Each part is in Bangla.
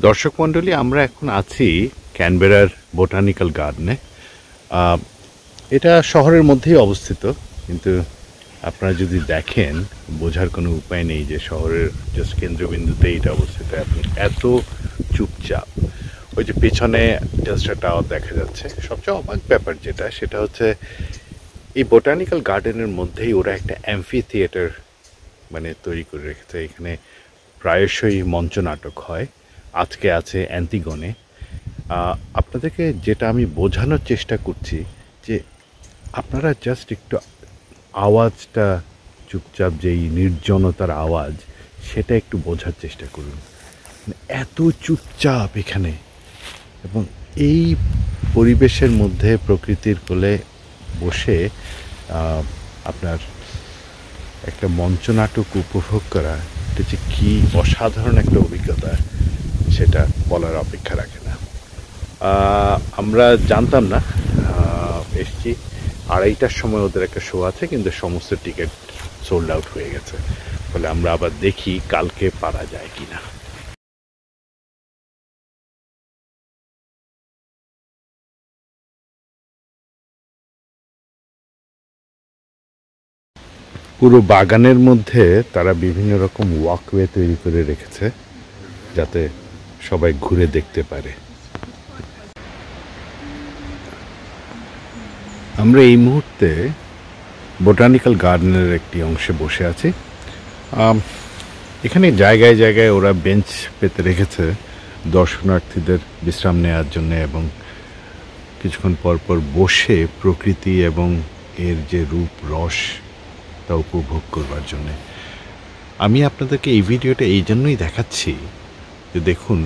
দর্শক মণ্ডলী, আমরা এখন আছি ক্যানবেরার বোটানিক্যাল গার্ডেনে। এটা শহরের মধ্যেই অবস্থিত, কিন্তু আপনারা যদি দেখেন বোঝার কোনো উপায় নেই যে শহরের জাস্ট কেন্দ্রবিন্দুতেই এটা অবস্থিত। এখন এত চুপচাপ, ওই যে পেছনে জাস্ট একটা টাওয়ার দেখা যাচ্ছে। সবচেয়ে অবাক ব্যাপার সেটা হচ্ছে এই বোটানিক্যাল গার্ডেনের মধ্যেই ওরা একটা অ্যাম্ফি থিয়েটার তৈরি করে রেখেছে। এখানে প্রায়শই মঞ্চ নাটক হয়। আজকে আছে অ্যান্টিগনে। আপনাদেরকে যেটা আমি বোঝানোর চেষ্টা করছি যে আপনারা জাস্ট একটু আওয়াজটা, চুপচাপ যেই নির্জনতার আওয়াজ, সেটা একটু বোঝার চেষ্টা করুন। এত চুপচাপ এখানে, এবং এই পরিবেশের মধ্যে প্রকৃতির কোলে বসে আপনার একটা মঞ্চনাটক উপভোগ করা, এটা যে কী অসাধারণ একটা অভিজ্ঞতা, সেটা বলার অপেক্ষা রাখে না। আমরা জানতাম না, এসছি 2:30টার সময় ওদের একটা শো আছে, কিন্তু সমস্ত টিকিট সোল্ড আউট হয়ে গেছে। ফলে আমরা আবার দেখি কালকে পারা যায় কি না। পুরো বাগানের মধ্যে তারা বিভিন্ন রকম ওয়াকওয়ে তৈরি করে রেখেছে, যাতে সবাই ঘুরে দেখতে পারে। আমরা এই মুহূর্তে বোটানিক্যাল গার্ডেনের একটি অংশে বসে আছি। এখানে জায়গায় জায়গায় ওরা বেঞ্চ পেতে রেখেছে দর্শনার্থীদের বিশ্রাম নেওয়ার জন্য, এবং কিছুক্ষণ পর পর বসে প্রকৃতি এবং এর যে রূপ রস তা উপভোগ করবার জন্যে। আমি আপনাদেরকে এই ভিডিওটা এই জন্যই দেখাচ্ছি যে দেখুন,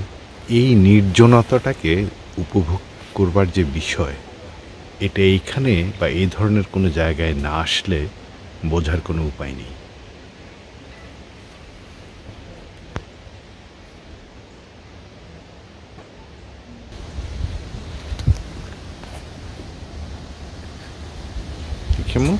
এই নির্জনতাটাকে উপভোগ করবার যে বিষয়, এটা এইখানে বা এই ধরনের কোনো জায়গায় না আসলে বোঝার কোনো উপায় নেই। কেমন